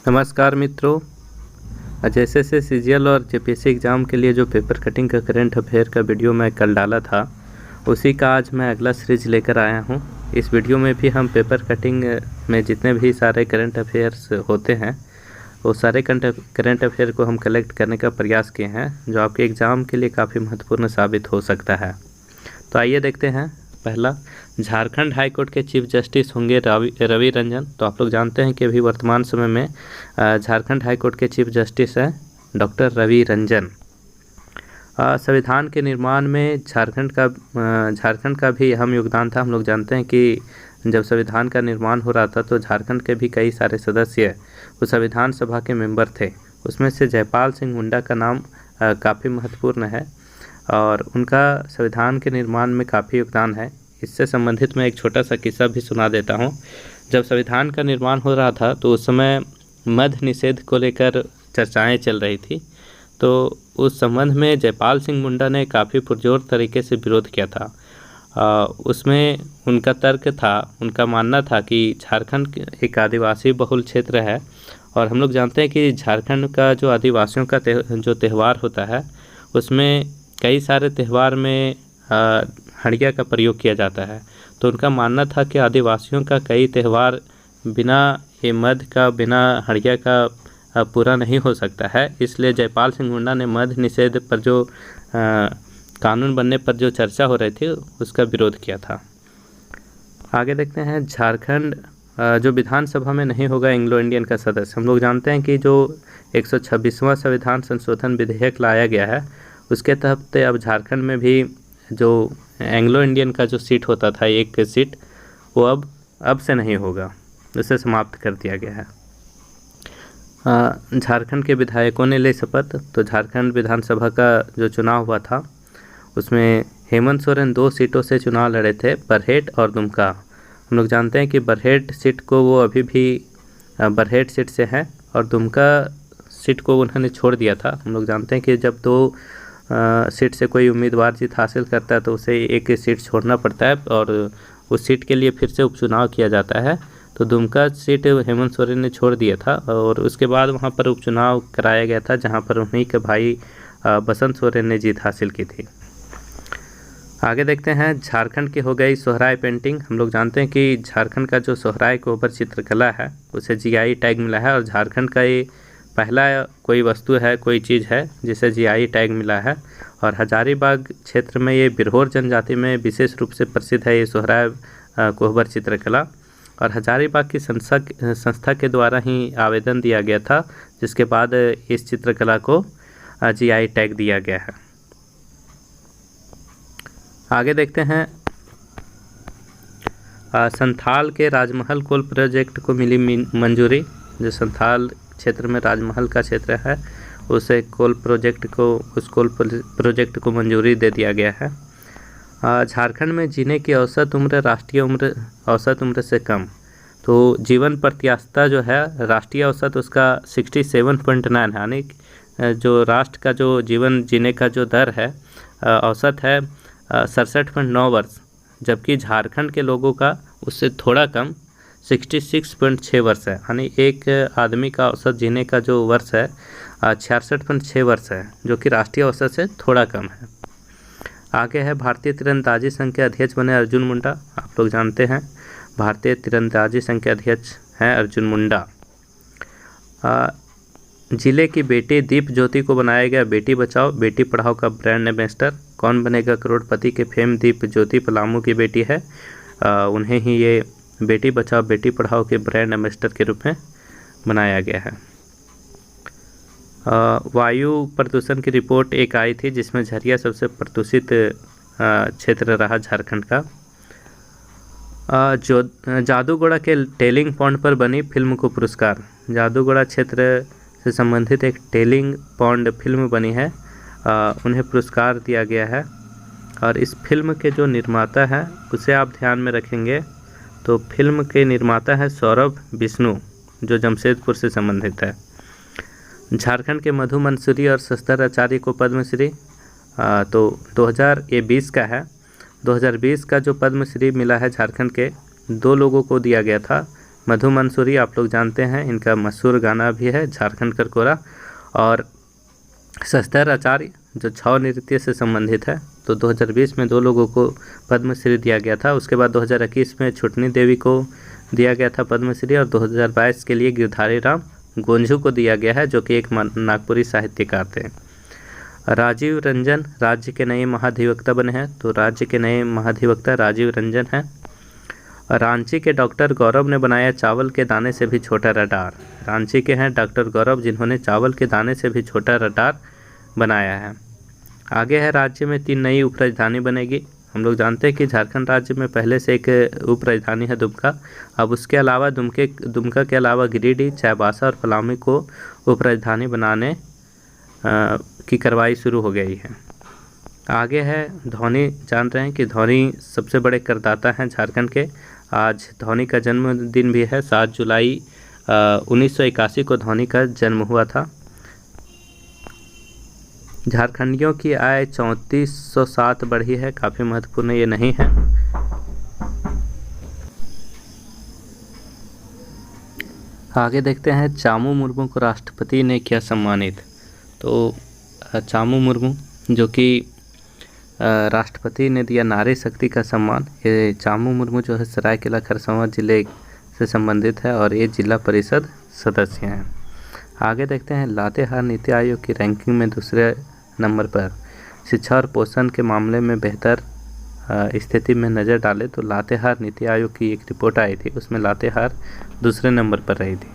नमस्कार मित्रों। जैसे सीजीएल और जेपीएससी एग्ज़ाम के लिए जो पेपर कटिंग का करंट अफेयर का वीडियो मैं कल डाला था, उसी का आज मैं अगला सीरीज लेकर आया हूं। इस वीडियो में भी हम पेपर कटिंग में जितने भी सारे करंट अफेयर्स होते हैं वो सारे करंट अफेयर को हम कलेक्ट करने का प्रयास किए हैं, जो आपके एग्ज़ाम के लिए काफ़ी महत्वपूर्ण साबित हो सकता है। तो आइए देखते हैं। पहला, झारखंड हाई कोर्ट के चीफ जस्टिस होंगे रवि रंजन। तो आप लोग जानते हैं कि अभी वर्तमान समय में झारखंड हाई कोर्ट के चीफ जस्टिस हैं डॉक्टर रवि रंजन। संविधान के निर्माण में झारखंड का भी अहम योगदान था। हम लोग जानते हैं कि जब संविधान का निर्माण हो रहा था तो झारखंड के भी कई सारे सदस्य उस संविधान सभा के मेंबर थे। उसमें से जयपाल सिंह मुंडा का नाम काफ़ी महत्वपूर्ण है और उनका संविधान के निर्माण में काफ़ी योगदान है। इससे संबंधित मैं एक छोटा सा किस्सा भी सुना देता हूँ। जब संविधान का निर्माण हो रहा था तो उस समय मद्य निषेध को लेकर चर्चाएं चल रही थी। तो उस संबंध में जयपाल सिंह मुंडा ने काफ़ी पुरजोर तरीके से विरोध किया था। उसमें उनका तर्क था, उनका मानना था कि झारखंड एक आदिवासी बहुल क्षेत्र है और हम लोग जानते हैं कि झारखंड का जो आदिवासियों का जो त्यौहार होता है उसमें कई सारे त्यौहार में हड़िया का प्रयोग किया जाता है। तो उनका मानना था कि आदिवासियों का कई त्यौहार बिना ये मद्य का, बिना हड़िया का पूरा नहीं हो सकता है। इसलिए जयपाल सिंह मुंडा ने मद्य निषेध पर जो कानून बनने पर जो चर्चा हो रही थी उसका विरोध किया था। आगे देखते हैं। झारखंड जो विधानसभा में नहीं होगा एंग्लो इंडियन का सदस्य। हम लोग जानते हैं कि जो 126वां संविधान संशोधन विधेयक लाया गया है उसके तहत अब झारखंड में भी जो एंग्लो इंडियन का जो सीट होता था, एक सीट, वो अब से नहीं होगा, उसे समाप्त कर दिया गया है। झारखंड के विधायकों ने ली शपथ। तो झारखंड विधानसभा का जो चुनाव हुआ था उसमें हेमंत सोरेन 2 सीटों से चुनाव लड़े थे, बरहेट और दुमका। हम लोग जानते हैं कि बरहेट सीट को वो अभी भी बरहेट सीट से हैं और दुमका सीट को उन्होंने छोड़ दिया था। हम लोग जानते हैं कि जब 2 सीट से कोई उम्मीदवार जीत हासिल करता है तो उसे एक सीट छोड़ना पड़ता है और उस सीट के लिए फिर से उपचुनाव किया जाता है। तो दुमका सीट हेमंत सोरेन ने छोड़ दिया था और उसके बाद वहां पर उपचुनाव कराया गया था, जहां पर उन्हीं के भाई बसंत सोरेन ने जीत हासिल की थी। आगे देखते हैं। झारखंड की हो गई सोहराय पेंटिंग। हम लोग जानते हैं कि झारखंड का जो सोहराय के ऊपर चित्रकला है उसे जीआई टैग मिला है और झारखंड का ये पहला कोई वस्तु है, कोई चीज़ है जिसे जीआई टैग मिला है। और हजारीबाग क्षेत्र में ये बिरहोर जनजाति में विशेष रूप से प्रसिद्ध है ये सोहराय कोहबर चित्रकला। और हजारीबाग की संस्था के द्वारा ही आवेदन दिया गया था, जिसके बाद इस चित्रकला को जीआई टैग दिया गया है। आगे देखते हैं। संथाल के राजमहल कोल प्रोजेक्ट को मिली मंजूरी। जो संथाल क्षेत्र में राजमहल का क्षेत्र है उसे उस कोल प्रोजेक्ट को मंजूरी दे दिया गया है। झारखंड में जीने की औसत उम्र राष्ट्रीय औसत उम्र से कम। तो जीवन प्रत्याशा जो है राष्ट्रीय औसत उसका 67.9 है, यानी जो राष्ट्र का जो जीवन जीने का जो दर है औसत है 67.9 वर्ष, जबकि झारखंड के लोगों का उससे थोड़ा कम 66.6 वर्ष है। यानी एक आदमी का औसत जीने का जो वर्ष है 66.6 वर्ष है, जो कि राष्ट्रीय औसत से थोड़ा कम है। आगे है। भारतीय तीरंदाजी संघ के अध्यक्ष बने अर्जुन मुंडा। आप लोग जानते हैं भारतीय तीरंदाजी संघ के अध्यक्ष हैं अर्जुन मुंडा। जिले की बेटी दीप ज्योति को बनाया गया बेटी बचाओ बेटी पढ़ाओ का ब्रांड एम्बेसडर। कौन बनेगा करोड़पति के फेम दीप ज्योति पलामू की बेटी है, उन्हें ही ये बेटी बचाओ बेटी पढ़ाओ के ब्रांड एम्बेसडर के रूप में बनाया गया है। वायु प्रदूषण की रिपोर्ट एक आई थी जिसमें झरिया सबसे प्रदूषित क्षेत्र रहा झारखंड का। जो जादूगोड़ा के टेलिंग पॉन्ड पर बनी फिल्म को पुरस्कार। जादूगोड़ा क्षेत्र से संबंधित एक टेलिंग पॉन्ड फिल्म बनी है, उन्हें पुरस्कार दिया गया है। और इस फिल्म के जो निर्माता हैं उसे आप ध्यान में रखेंगे। तो फिल्म के निर्माता है सौरभ विष्णु, जो जमशेदपुर से संबंधित है। झारखंड के मधु मंसूरी और शस्तर आचार्य को पद्मश्री तो 2020 का है। 2020 का जो पद्मश्री मिला है झारखंड के 2 लोगों को दिया गया था। मधु मंसूरी आप लोग जानते हैं, इनका मशहूर गाना भी है झारखंड करकोरा। और शस्त्र आचार्य जो छौ नृत्य से संबंधित है, तो 2020 में 2 लोगों को पद्मश्री दिया गया था। उसके बाद 2021 में छुटनी देवी को दिया गया था पद्मश्री, और 2022 के लिए गिरधारी राम गोंझू को दिया गया है, जो कि एक नागपुरी साहित्यकार थे। राजीव रंजन राज्य के नए महाधिवक्ता बने हैं, तो राज्य के नए महाधिवक्ता राजीव रंजन हैं। रांची के डॉक्टर गौरव ने बनाया चावल के दाने से भी छोटा रडार। रांची के हैं डॉक्टर गौरव, जिन्होंने चावल के दाने से भी छोटा रडार बनाया है। आगे है, राज्य में 3 नई उप राजधानी बनेगी। हम लोग जानते हैं कि झारखंड राज्य में पहले से एक उप राजधानी है दुमका। अब उसके अलावा दुमका के अलावा गिरिडीह, चाईबासा और पलामू को उप राजधानी बनाने की कार्रवाई शुरू हो गई है। आगे है, धोनी जान रहे हैं कि धोनी सबसे बड़े करदाता हैं झारखंड के। आज धोनी का जन्मदिन भी है, 7 जुलाई 1981 को धोनी का जन्म हुआ था। झारखंडियों की आय 3407 बढ़ी है, काफ़ी महत्वपूर्ण ये नहीं है। आगे देखते हैं, चामू मुर्मू को राष्ट्रपति ने किया सम्मानित। तो चामू मुर्मू जो कि राष्ट्रपति ने दिया नारी शक्ति का सम्मान। ये चामू मुर्मू जो है सरायकेला खरसावां जिले से संबंधित है और ये जिला परिषद सदस्य हैं। आगे देखते हैं, लातेहार नीति आयोग की रैंकिंग में दूसरे नंबर पर। शिक्षा और पोषण के मामले में बेहतर स्थिति में नज़र डालें तो लातेहार नीति आयोग की एक रिपोर्ट आई थी, उसमें लातेहार दूसरे नंबर पर रही थी।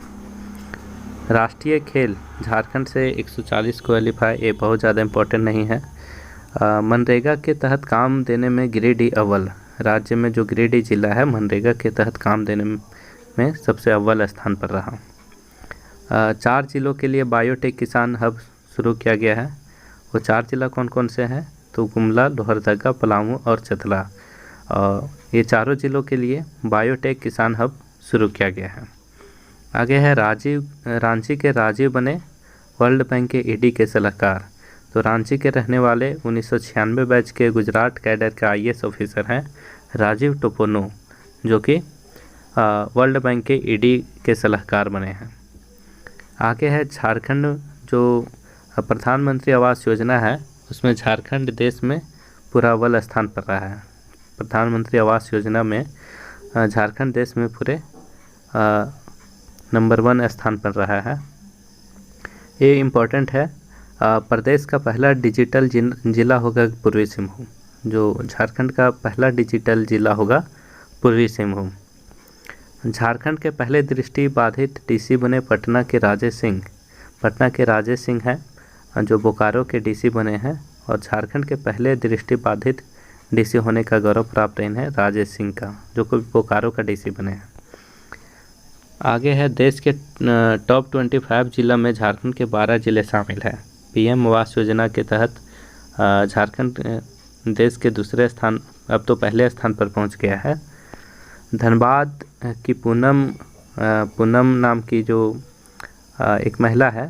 राष्ट्रीय खेल झारखंड से 140 क्वालीफाई, ये बहुत ज़्यादा इम्पोर्टेंट नहीं है। मनरेगा के तहत काम देने में गिरिडीह अव्वल। राज्य में जो गिरिडीह जिला है मनरेगा के तहत काम देने में सबसे अव्वल स्थान पर रहा। 4 जिलों के लिए बायोटेक किसान हब शुरू किया गया है। वो 4 जिला कौन कौन से हैं? तो गुमला, लोहरदगा, पलामू और चतरा। ये चारों जिलों के लिए बायोटेक किसान हब शुरू किया गया है। आगे है, रांची के राजीव बने वर्ल्ड बैंक के ईडी के सलाहकार। तो रांची के रहने वाले 1996 बैच के गुजरात कैडर के IAS ऑफिसर हैं राजीव टोपोनो, जो कि वर्ल्ड बैंक के ईडी के सलाहकार बने हैं। आगे है, झारखंड जो प्रधानमंत्री आवास योजना है उसमें झारखंड देश में पूरा अव्वल स्थान पर रहा है। प्रधानमंत्री आवास योजना में झारखंड देश में पूरे नंबर 1 स्थान पर रहा है। ये इम्पोर्टेंट है। प्रदेश का पहला डिजिटल जिला होगा पूर्वी सिंहभूम। जो झारखंड का पहला डिजिटल जिला होगा पूर्वी सिंहभूम। झारखंड के पहले दृष्टि बाधित DC बने पटना के राजेश सिंह। पटना के राजेश सिंह हैं जो बोकारो के DC बने हैं और झारखंड के पहले दृष्टि बाधित DC होने का गौरव प्राप्त इन्हें राजेश सिंह का, जो कि बोकारो का DC बने हैं। आगे है, देश के टॉप 25 जिला में झारखंड के 12 जिले शामिल हैं। PM आवास योजना के तहत झारखंड देश के दूसरे स्थान, अब तो पहले स्थान पर पहुंच गया है। धनबाद की पूनम नाम की जो एक महिला है,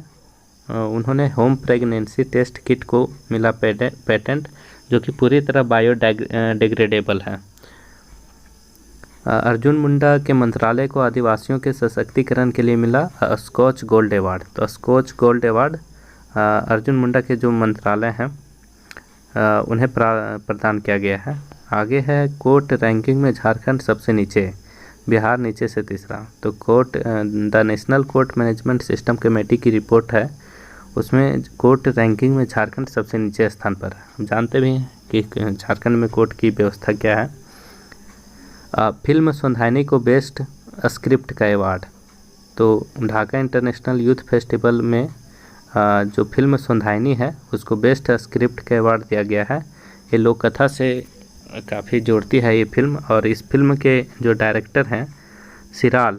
उन्होंने होम प्रेगनेंसी टेस्ट किट को मिला पेटेंट, जो कि पूरी तरह बायोडिग्रेडेबल है। अर्जुन मुंडा के मंत्रालय को आदिवासियों के सशक्तिकरण के लिए मिला स्कॉच गोल्ड अवार्ड। तो scotch gold award Arjun Munda के जो मंत्रालय हैं उन्हें प्रदान किया गया है। आगे है, कोर्ट रैंकिंग में झारखंड सबसे नीचे, बिहार नीचे से तीसरा। तो court the national court management system committee की रिपोर्ट है, उसमें कोर्ट रैंकिंग में झारखंड सबसे नीचे स्थान पर है। हम जानते भी हैं कि झारखंड में कोर्ट की व्यवस्था क्या है। फिल्म संधायनी को बेस्ट स्क्रिप्ट का अवार्ड। तो ढाका इंटरनेशनल यूथ फेस्टिवल में जो फिल्म संधायनी है उसको बेस्ट स्क्रिप्ट का अवार्ड दिया गया है। ये लोक कथा से काफ़ी जोड़ती है ये फिल्म, और इस फिल्म के जो डायरेक्टर हैं सिराल,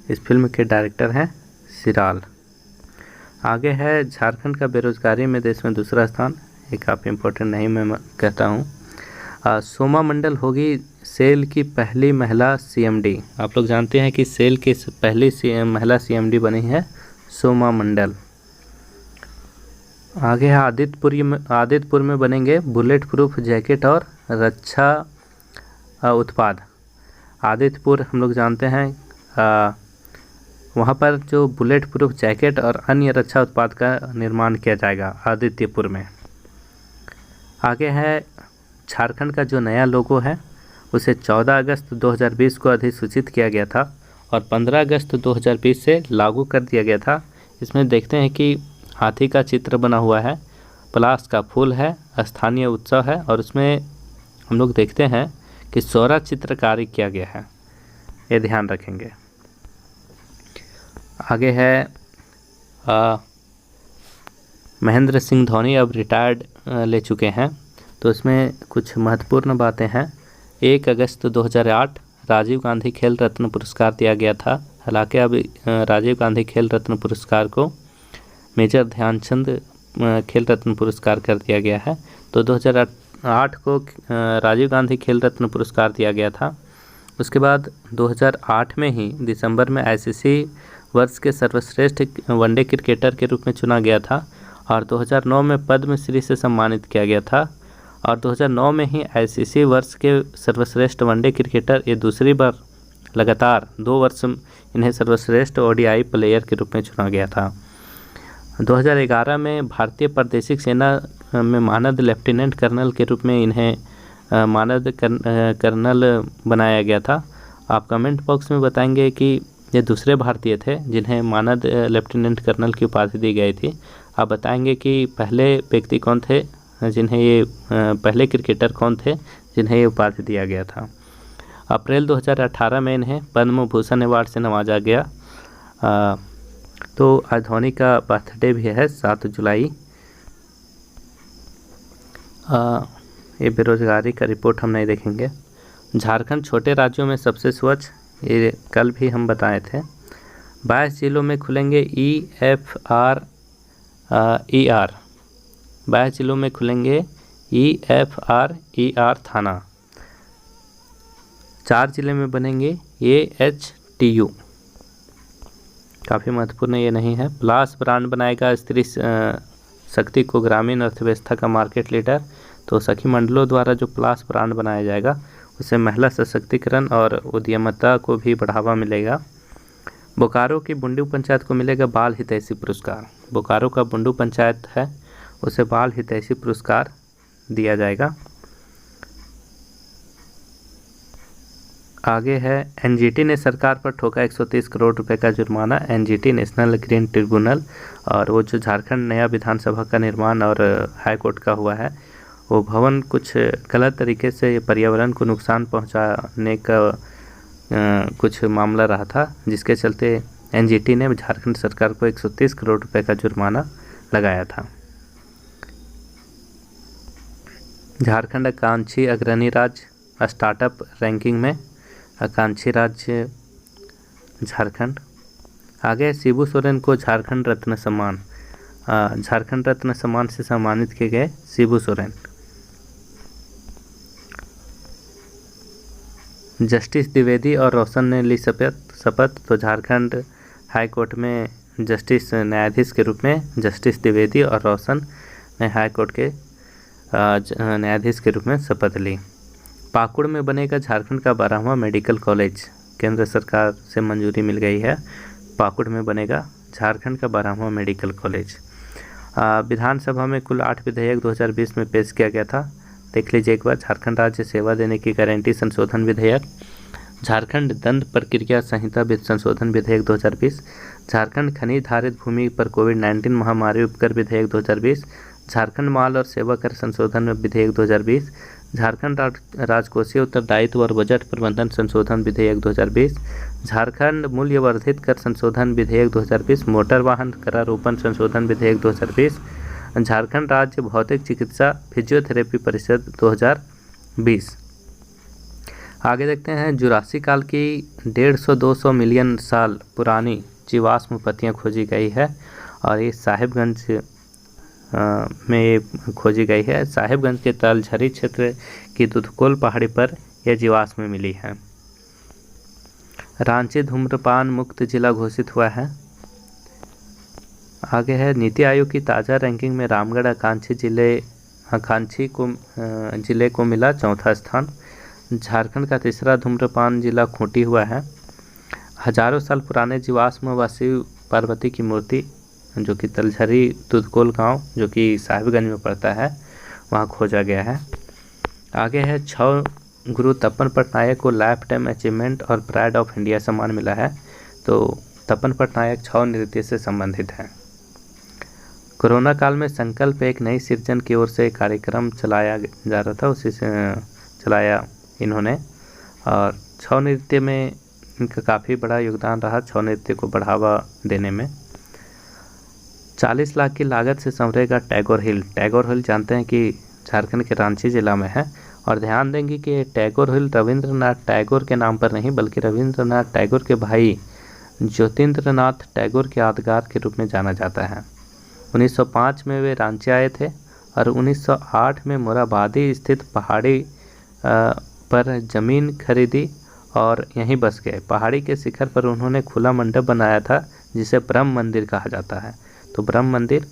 इस फिल्म के डायरेक्टर हैं सिराल। आगे है, झारखंड का बेरोजगारी में देश में दूसरा स्थान। ये काफ़ी इम्पोर्टेंट नहीं मैं कहता हूँ। सोमा मंडल होगी सेल की पहली महिला CMD। आप लोग जानते हैं कि सेल की पहली महिला CMD बनी है सोमा मंडल। आगे है, आदितपुर में बनेंगे बुलेट प्रूफ जैकेट और रक्षा उत्पाद। आदित्यपुर हम लोग जानते हैं, वहाँ पर जो बुलेट प्रूफ जैकेट और अन्य रक्षा उत्पाद का निर्माण किया जाएगा आदित्यपुर में। आगे है झारखंड का जो नया लोगो है उसे 14 अगस्त 2020 को अधिसूचित किया गया था और 15 अगस्त 2020 से लागू कर दिया गया था। इसमें देखते हैं कि हाथी का चित्र बना हुआ है, पलाश का फूल है, स्थानीय उत्सव है और उसमें हम लोग देखते हैं कि सौरा चित्रकारी किया गया है, ये ध्यान रखेंगे। आगे है महेंद्र सिंह धोनी अब रिटायर्ड ले चुके हैं, तो इसमें कुछ महत्वपूर्ण बातें हैं। 1 अगस्त 2008 राजीव गांधी खेल रत्न पुरस्कार दिया गया था। हालांकि अब राजीव गांधी खेल रत्न पुरस्कार को मेजर ध्यानचंद खेल रत्न पुरस्कार कर दिया गया है। तो 2008 को राजीव गांधी खेल रत्न पुरस्कार दिया गया था। उसके बाद 2008 में ही दिसंबर में आईसीसी वर्ष के सर्वश्रेष्ठ वनडे क्रिकेटर के रूप में चुना गया था और 2009 में पद्मश्री से सम्मानित किया गया था और 2009 में ही आईसीसी वर्ष के सर्वश्रेष्ठ वनडे क्रिकेटर, ये दूसरी बार लगातार 2 वर्ष इन्हें सर्वश्रेष्ठ ओडीआई प्लेयर के रूप में चुना गया था। 2011 में भारतीय प्रादेशिक सेना में मानद लेफ्टिनेंट कर्नल के रूप में इन्हें मानद कर्नल बनाया गया था। आप कमेंट बॉक्स में बताएंगे कि ये दूसरे भारतीय थे जिन्हें मानद लेफ्टिनेंट कर्नल की उपाधि दी गई थी। आप बताएंगे कि पहले व्यक्ति कौन थे जिन्हें ये पहले क्रिकेटर कौन थे जिन्हें ये उपाधि दिया गया था। अप्रैल 2018 में इन्हें पद्म भूषण अवार्ड से नवाजा गया। तो आज धोनी का बर्थडे भी है 7 जुलाई। ये बेरोजगारी का रिपोर्ट हम नहीं देखेंगे। झारखंड छोटे राज्यों में सबसे स्वच्छ, ये कल भी हम बताए थे। 22 जिलों में खुलेंगे EFR 22 जिलों में खुलेंगे EFR थाना। 4 जिले में बनेंगे AHTU। काफ़ी महत्वपूर्ण ये नहीं है। प्लास ब्रांड बनाएगा स्त्री शक्ति को ग्रामीण अर्थव्यवस्था का मार्केट लीडर। तो सखी मंडलों द्वारा जो प्लास ब्रांड बनाया जाएगा उससे महिला सशक्तिकरण और उद्यमिता को भी बढ़ावा मिलेगा। बोकारो की बुंडू पंचायत को मिलेगा बाल हितैषी पुरस्कार। बोकारो का बुंडू पंचायत है उसे बाल हितैषी पुरस्कार दिया जाएगा। आगे है एनजीटी ने सरकार पर ठोका 130 करोड़ रुपए का जुर्माना। एनजीटी नेशनल ग्रीन ट्रिब्यूनल, और वो जो झारखंड नया विधानसभा का निर्माण और हाई कोर्ट का हुआ है, वो भवन कुछ गलत तरीके से पर्यावरण को नुकसान पहुंचाने का कुछ मामला रहा था, जिसके चलते एनजीटी ने झारखंड सरकार को 130 करोड़ रुपए का जुर्माना लगाया था। झारखंड आकांक्षी अग्रणी राज्य स्टार्टअप रैंकिंग में आकांक्षी राज्य झारखंड। आगे शिबू सोरेन को झारखंड रत्न सम्मान, झारखंड रत्न सम्मान से सम्मानित किए गए शिबू सोरेन। जस्टिस द्विवेदी और रोशन ने ली शपथ। तो झारखंड हाई कोर्ट में जस्टिस न्यायाधीश के रूप में जस्टिस द्विवेदी और रोशन ने हाई कोर्ट के न्यायाधीश के रूप में शपथ ली। पाकुड़ में बनेगा झारखंड का 12वां मेडिकल कॉलेज। केंद्र सरकार से मंजूरी मिल गई है। पाकुड़ में बनेगा झारखंड का 12वां मेडिकल कॉलेज। विधानसभा में कुल 8 विधेयक 2020 में पेश किया गया था। देख लीजिए एक बार। झारखंड राज्य सेवा देने की गारंटी संशोधन विधेयक, झारखंड दंड प्रक्रिया संहिता संशोधन विधेयक 2020, झारखंड खनिज धारित भूमि पर कोविड-19 महामारी उपकर विधेयक 2020, झारखंड माल और सेवा कर संशोधन विधेयक 2020, झारखंड राजकोषीय उत्तरदायित्व और बजट प्रबंधन संशोधन विधेयक 2020, झारखंड मूल्यवर्धित कर संशोधन विधेयक 2020, मोटर वाहन करारोपण संशोधन विधेयक 2020, झारखंड राज्य भौतिक चिकित्सा फिजियोथेरेपी परिषद 2020। आगे देखते हैं। जुरासिक काल की 150-200 मिलियन साल पुरानी जीवाश्म पत्तियाँ खोजी गई है और ये साहिबगंज में खोजी गई है। साहिबगंज के तलझरी क्षेत्र की दुधकोल पहाड़ी पर यह जीवाश्म मिली है। रांची धूम्रपान मुक्त जिला घोषित हुआ है। आगे है। नीति आयोग की ताज़ा रैंकिंग में रामगढ़ आकांक्षी जिले को मिला 4था स्थान। झारखंड का तीसरा धूम्रपान जिला खूंटी हुआ है। हजारों साल पुराने जीवाश्म व शिव पार्वती की मूर्ति जो कि तलझरी तुदकोल गांव जो कि साहिबगंज में पड़ता है वहां खोजा गया है। आगे है 6 गुरु तपन पटनायक को लाइफ टाइम अचीवमेंट और प्राइड ऑफ इंडिया सम्मान मिला है। तो तपन पटनायक छौ नृत्य से संबंधित है। कोरोना काल में संकल्प एक नई सृजन की ओर से कार्यक्रम चलाया जा रहा था, उसी से चलाया इन्होंने, और छौ नृत्य में इनका काफ़ी बड़ा योगदान रहा छौ नृत्य को बढ़ावा देने में। 40 लाख की लागत से संवरेगा टैगोर हिल। टैगोर हिल जानते हैं कि झारखंड के रांची जिला में है। और ध्यान देंगे कि टैगोर हिल रविंद्रनाथ टैगोर के नाम पर नहीं बल्कि रविंद्रनाथ टैगोर के भाई ज्योतिन्द्रनाथ टैगोर के यादगार के रूप में जाना जाता है। 1905 में वे रांची आए थे और 1908 में मोराबादी स्थित पहाड़ी पर ज़मीन खरीदी और यहीं बस गए। पहाड़ी के शिखर पर उन्होंने खुला मंडप बनाया था जिसे ब्रह्म मंदिर कहा जाता है। तो ब्रह्म मंदिर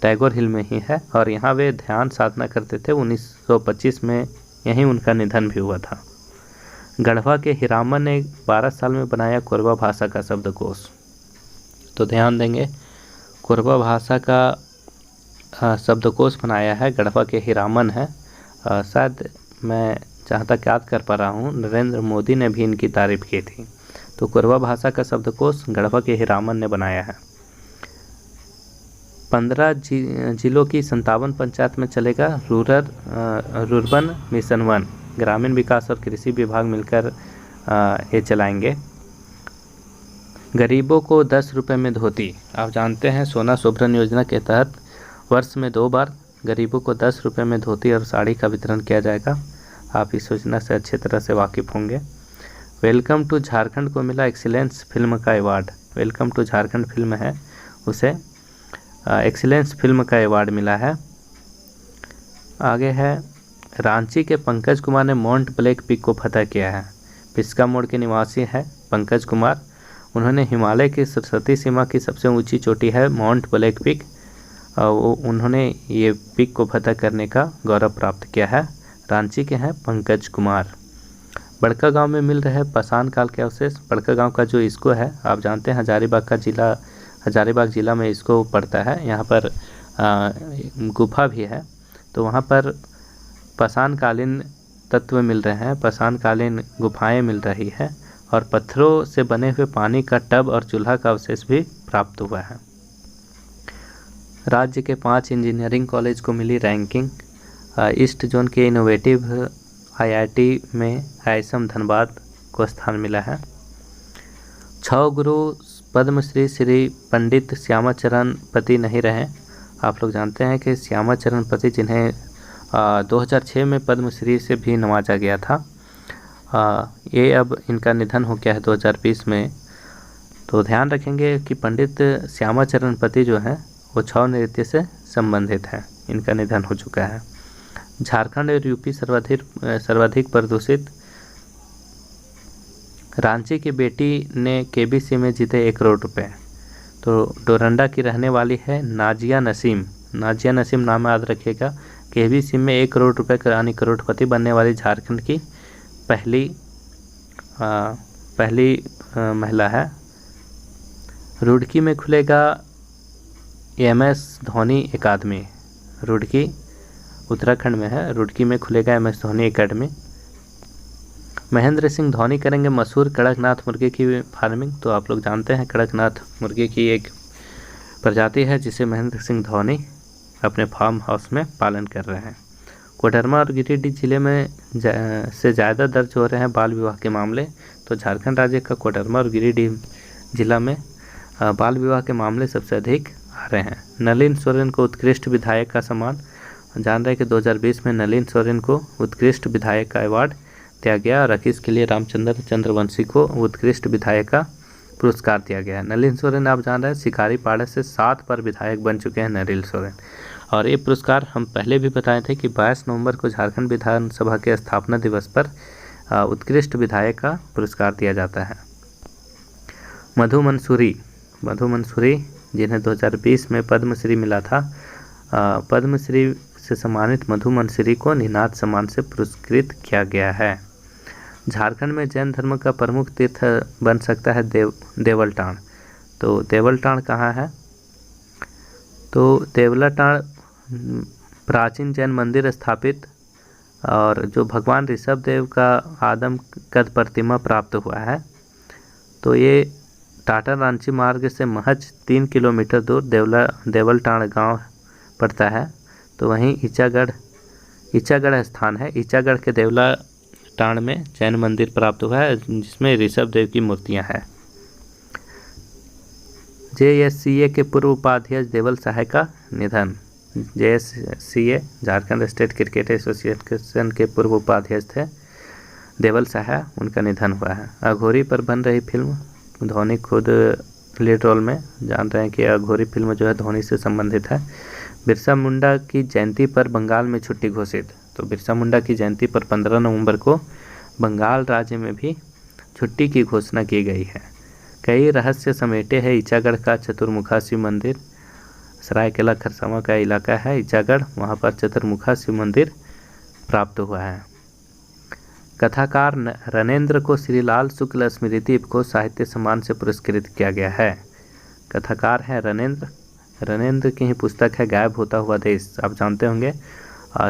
टैगोर हिल में ही है और यहाँ वे ध्यान साधना करते थे। 1925 में यहीं उनका निधन भी हुआ था। गढ़वा के हीरामन ने 12 साल में बनाया कोरबा भाषा का शब्दकोश। तो ध्यान देंगे कोरबा भाषा का शब्दकोश बनाया है गढ़वा के हीरामन है। शायद मैं जहाँ तक याद कर पा रहा हूँ नरेंद्र मोदी ने भी इनकी तारीफ की थी। तो कोरबा भाषा का शब्दकोश गढ़वा के हीरामन ने बनाया है। 15 जिलों की 57 पंचायत में चलेगा रुर्बन मिशन 1। ग्रामीण विकास और कृषि विभाग मिलकर ये चलाएंगे। गरीबों को 10 रुपये में धोती। आप जानते हैं सोना सुभरण योजना के तहत वर्ष में 2 बार गरीबों को 10 रुपये में धोती और साड़ी का वितरण किया जाएगा। आप इस योजना से अच्छी तरह से वाकिफ़ होंगे। वेलकम टू झारखंड को मिला एक्सीलेंस फिल्म का award. Welcome to Jharkhand film है उसे एक्सीलेंस फिल्म का अवार्ड मिला है। आगे है रांची के पंकज कुमार ने माउंट ब्लैक पीक को फतह किया है। पिस्का मोड़ के निवासी है पंकज कुमार। उन्होंने हिमालय की सरस्वती सीमा की सबसे ऊंची चोटी है माउंट ब्लैक पीक, उन्होंने ये पीक को फतह करने का गौरव प्राप्त किया है। रांची के हैं पंकज कुमार। बड़का गांव में मिल रहे पाषाण काल के अवशेष। बड़का गांव का जो इसको है आप जानते हैं हजारीबाग जिला में इसको पड़ता है। यहाँ पर गुफा भी है। तो वहाँ पर पाषाणकालीन तत्व मिल रहे हैं, पाषाणकालीन गुफाएं मिल रही है और पत्थरों से बने हुए पानी का टब और चूल्हा का अवशेष भी प्राप्त हुआ है। राज्य के 5 इंजीनियरिंग कॉलेज को मिली रैंकिंग। ईस्ट जोन के इनोवेटिव IIT में ISM धनबाद को स्थान मिला है। 6 गुरु पद्मश्री श्री पंडित श्यामाचरण पति नहीं रहे। आप लोग जानते हैं कि श्यामाचरण पति जिन्हें 2006 में पद्मश्री से भी नवाजा गया था, ये अब इनका निधन हो गया है 2020 में। तो ध्यान रखेंगे कि पंडित श्यामाचरण पति जो हैं वो छौ नृत्य से संबंधित हैं, इनका निधन हो चुका है। झारखंड और यूपी सर्वाधिक प्रदूषित। रांची की बेटी ने KBC में जीते 1 करोड़ रुपए। तो डोरंडा की रहने वाली है नाजिया नसीम। नाजिया नसीम नाम याद रखिएगा। KBC में 1 करोड़ रुपए यानी करोड़पति बनने वाली झारखंड की पहली महिला है। रुड़की में खुलेगा MS धोनी एकेडमी। रुड़की उत्तराखंड में है। रुड़की में खुलेगा MS धोनी एकेडमी। महेंद्र सिंह धोनी करेंगे मशहूर कड़कनाथ मुर्गे की फार्मिंग। तो आप लोग जानते हैं कड़कनाथ मुर्गे की एक प्रजाति है जिसे महेंद्र सिंह धोनी अपने फार्म हाउस में पालन कर रहे हैं। कोडरमा और गिरिडीह जिले में से ज़्यादा दर्ज हो रहे हैं बाल विवाह के मामले। तो झारखंड राज्य का कोडरमा और गिरिडीह जिला में बाल विवाह के मामले सबसे अधिक आ रहे हैं। नलिन सोरेन को उत्कृष्ट विधायक का सम्मान। जान रहे हैं कि 2020 में नलिन सोरेन को उत्कृष्ट विधायक का अवार्ड दिया गया और इसके लिए रामचंद्र चंद्रवंशी को उत्कृष्ट विधायक का पुरस्कार दिया गया है। नलिन सोरेन आप जान रहे हैं सिकारीपाड़ा से 7 बार विधायक बन चुके हैं नलिन सोरेन। और ये पुरस्कार हम पहले भी बताए थे कि 22 नवंबर को झारखंड विधानसभा के स्थापना दिवस पर उत्कृष्ट विधायक का पुरस्कार दिया जाता है। मधु मंसूरी जिन्हें 2020 में पद्मश्री मिला था। पद्मश्री से सम्मानित मधु मनसिरी को निनाद सम्मान से पुरस्कृत किया गया है। झारखंड में जैन धर्म का प्रमुख तीर्थ बन सकता है देवलटाण। तो देवलटाण कहाँ है? तो देवलटाण प्राचीन जैन मंदिर स्थापित और जो भगवान ऋषभ देव का आदम कद प्रतिमा प्राप्त हुआ है। तो ये टाटा रांची मार्ग से महज 3 किलोमीटर दूर देवलटाण गांव पड़ता है। तो वहीं ईचागढ़ स्थान है। ईचागढ़ के देवलटाण में जैन मंदिर प्राप्त हुआ है जिसमें ऋषभ देव की मूर्तियां हैं। JSCA के पूर्व उपाध्यक्ष देवल सहाय का निधन। JSCA Jharkhand state cricket association के पूर्व उपाध्यक्ष थे देवल सहाय, उनका निधन हुआ है। अघोरी पर बन रही फिल्म, धोनी खुद लीड रोल में, जान रहे हैं कि अघोरी फिल्म जो है धोनी से संबंधित है। बिरसा मुंडा की जयंती पर बंगाल में छुट्टी घोषित। तो बिरसा मुंडा की जयंती पर 15 नवंबर को बंगाल राज्य में भी छुट्टी की घोषणा की गई है। कई रहस्य समेटे हैं ईचागढ़ का चतुर्मुखा शिव मंदिर। सरायकेला खरसावां का इलाका है ईचागढ़, वहाँ पर चतुर्मुखा शिव मंदिर प्राप्त हुआ है। कथाकार रणेंद्र को श्रीलाल शुक्ल स्मृति इफ्को साहित्य सम्मान से पुरस्कृत किया गया है। कथाकार है रणेंद्र की ही पुस्तक है गायब होता हुआ देश, आप जानते होंगे।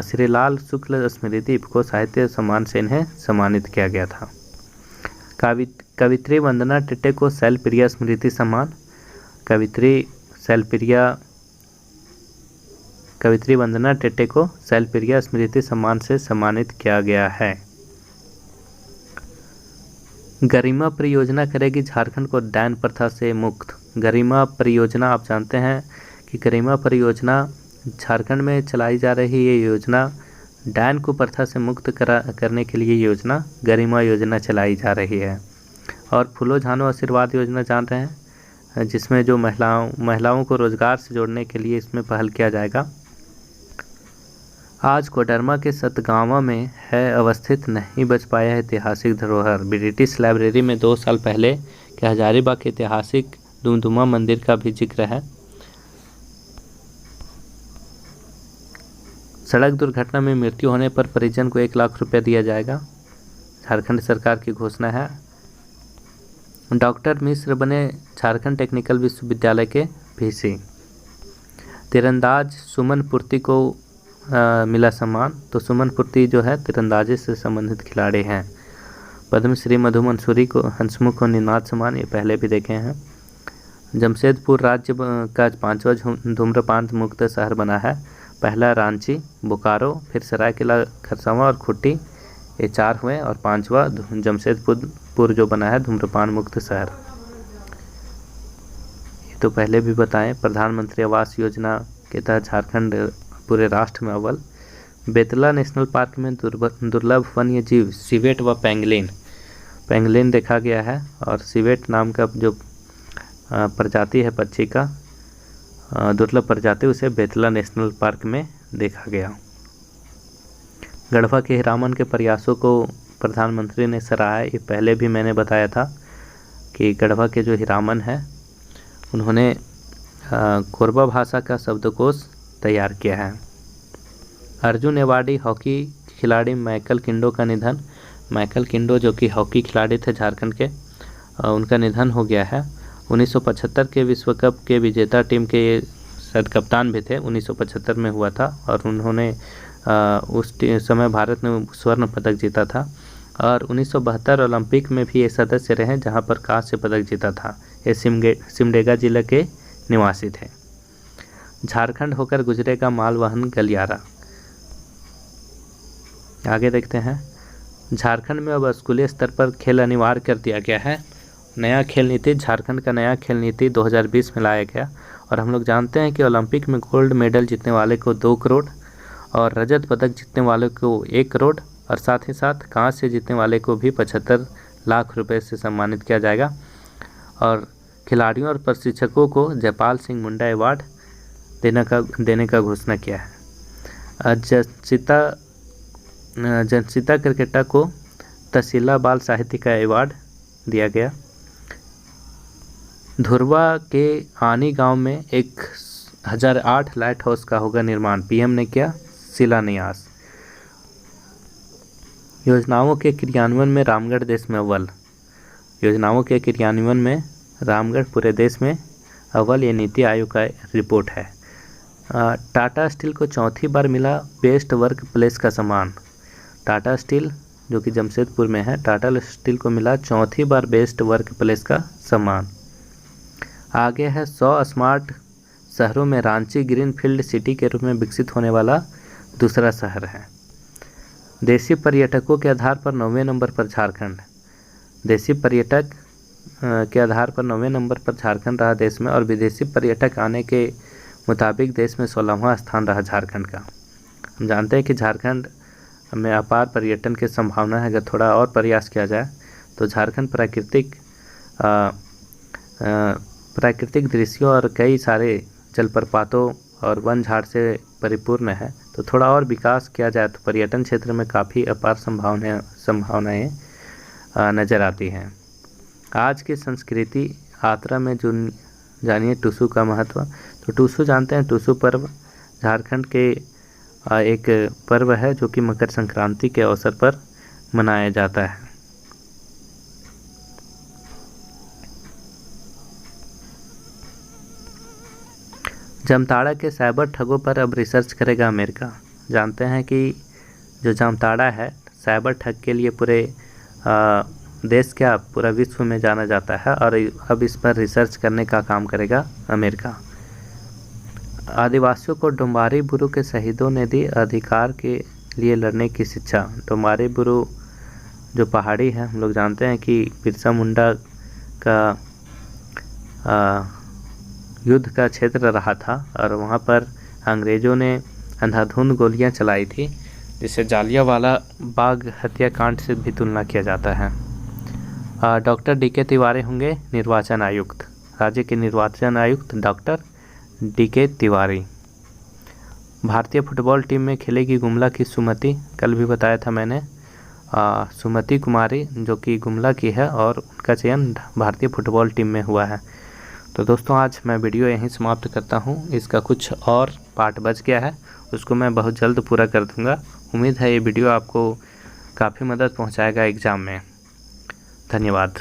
श्रीलाल शुक्ल स्मृति इफ्को साहित्य सम्मान से इन्हें सम्मानित किया गया था। कवित्री वंदना टिट्टे को शैलप्रिया स्मृति सम्मान। कवित्री वंदना टिट्टे को शैलप्रिया स्मृति सम्मान से सम्मानित किया गया है। गरिमा परियोजना करेगी झारखंड को डैन प्रथा से मुक्त। गरिमा परियोजना, आप जानते हैं कि गरिमा परियोजना झारखंड में चलाई जा रही ये योजना डैन को प्रथा से मुक्त करने के लिए योजना गरिमा योजना चलाई जा रही है। और फूलो झानो आशीर्वाद योजना जान रहे हैं, जिसमें जो महिलाओं को रोजगार से जोड़ने के लिए इसमें पहल किया जाएगा। आज कोडरमा के सतगावा में है अवस्थित नहीं बच पाया है ऐतिहासिक धरोहर। ब्रिटिश लाइब्रेरी में 2 साल पहले के हजारीबाग के ऐतिहासिक दुमदुमा मंदिर का भी जिक्र है। सड़क दुर्घटना में मृत्यु होने पर परिजन को 1 लाख रुपया दिया जाएगा, झारखंड सरकार की घोषणा है। डॉक्टर मिश्र बने झारखंड टेक्निकल विश्वविद्यालय के VC। तीरंदाज सुमन पूर्ति को मिला सम्मान। तो सुमन पूर्ति जो है तीरंदाजी से संबंधित खिलाड़ी हैं। पद्मश्री मधु मनसूरी को हंसमुख को निनाद सम्मान, ये पहले भी देखे हैं। जमशेदपुर राज्य का 5वां धूम्रपान मुक्त शहर बना है। पहला रांची, बोकारो, फिर सरायकेला खरसावां और खुट्टी, ये 4 हुए और 5वां जमशेदपुर जो बना है धूम्रपान मुक्त शहर। ये तो पहले भी बताएं। प्रधानमंत्री आवास योजना के तहत झारखंड पूरे राष्ट्र में अव्वल। बेतला नेशनल पार्क में दुर्लभ वन्य जीव सिवेट व पेंगलिन देखा गया है। और सिवेट नाम का जो प्रजाति है पक्षी का दुर्लभ प्रजाति, उसे बेतला नेशनल पार्क में देखा गया। गढ़वा के हीरामन के प्रयासों को प्रधानमंत्री ने सराहा। ये पहले भी मैंने बताया था कि गढ़वा के जो हीरामन है उन्होंने कोरबा भाषा का शब्दकोश तैयार किया है। अर्जुन अवार्डी हॉकी खिलाड़ी माइकल किंडो का निधन। माइकल किंडो जो कि हॉकी खिलाड़ी थे झारखंड के, उनका निधन हो गया है। 1975 के विश्व कप के विजेता टीम के ये शायद कप्तान भी थे, 1975 में हुआ था। और उन्होंने उस समय भारत ने स्वर्ण पदक जीता था। और 1972 ओलंपिक में भी ये सदस्य रहे जहां पर कांस्य पदक जीता था। ये सिमडेगा जिले के निवासी थे। झारखंड होकर गुजरेगा मालवाहन गलियारा। आगे देखते हैं। झारखंड में अब स्कूली स्तर पर खेल अनिवार्य कर दिया गया है। नया खेल नीति, झारखंड का नया खेल नीति 2020 में लाया गया। और हम लोग जानते हैं कि ओलंपिक में गोल्ड मेडल जीतने वाले को 2 करोड़ और रजत पदक जीतने वाले को 1 करोड़ और साथ ही साथ कांस्य जीतने वाले को भी 75 लाख रुपए से सम्मानित किया जाएगा। और खिलाड़ियों और प्रशिक्षकों को जयपाल सिंह मुंडा अवार्ड देने का घोषणा किया है। जनसिता क्रिकेटा को तहसीला बाल साहित्य का अवार्ड दिया गया। धुरवा के आनी गांव में 1008 लाइट हाउस का होगा निर्माण। PM ने किया, शिलान्यास। योजनाओं के क्रियान्वयन में रामगढ़ देश में अव्वल। योजनाओं के क्रियान्वयन में रामगढ़ पूरे देश में अव्वल, ये नीति आयोग का रिपोर्ट है। टाटा स्टील को चौथी बार मिला बेस्ट वर्क प्लेस का सम्मान। टाटा स्टील जो कि जमशेदपुर में है, टाटा स्टील को मिला चौथी बार बेस्ट वर्क प्लेस का सम्मान। आगे है 100 स्मार्ट शहरों में रांची ग्रीन फील्ड सिटी के रूप में विकसित होने वाला दूसरा शहर है। देशी पर्यटकों के आधार पर 9वें नंबर पर झारखंड। देशी पर्यटक के आधार पर 9वें नंबर पर झारखंड रहा देश में, और विदेशी पर्यटक आने के मुताबिक देश में 16वां स्थान रहा झारखंड का। हम जानते हैं कि झारखंड में अपार पर्यटन की संभावना है। अगर थोड़ा और प्रयास किया जाए तो झारखंड प्राकृतिक दृश्यों और कई सारे जलप्रपातों और वन झाड़ से परिपूर्ण है। तो थोड़ा और विकास किया जाए तो पर्यटन क्षेत्र में काफ़ी अपार संभावनाएं नज़र आती हैं। आज की संस्कृति यात्रा में जो जानिए टुसू का महत्व। तो टुसू जानते हैं, टुसू पर्व झारखंड के एक पर्व है जो कि मकर संक्रांति के अवसर पर मनाया जाता है। जामताड़ा के साइबर ठगों पर अब रिसर्च करेगा अमेरिका। जानते हैं कि जो जामताड़ा है साइबर ठग के लिए पूरे देश क्या पूरा विश्व में जाना जाता है, और अब इस पर रिसर्च करने का काम करेगा अमेरिका। आदिवासियों को डोम्बारी बुरू के शहीदों ने दी अधिकार के लिए लड़ने की शिक्षा। डोम्बारी बुरू जो पहाड़ी है, हम लोग जानते हैं कि बिरसा मुंडा का युद्ध का क्षेत्र रहा था, और वहाँ पर अंग्रेज़ों ने अंधाधुंध गोलियां चलाई थी, जिसे जालियांवाला बाग हत्याकांड से भी तुलना किया जाता है। डॉक्टर DK तिवारी होंगे निर्वाचन आयुक्त। राज्य के निर्वाचन आयुक्त डॉक्टर DK तिवारी। भारतीय फुटबॉल टीम में खेलेगी गुमला की सुमति। कल भी बताया था मैंने, सुमति कुमारी जो कि गुमला की है, और उनका चयन भारतीय फुटबॉल टीम में हुआ है। तो दोस्तों आज मैं वीडियो यहीं समाप्त करता हूं। इसका कुछ और पार्ट बच गया है, उसको मैं बहुत जल्द पूरा कर दूंगा। उम्मीद है ये वीडियो आपको काफ़ी मदद पहुंचाएगा एग्ज़ाम में। धन्यवाद।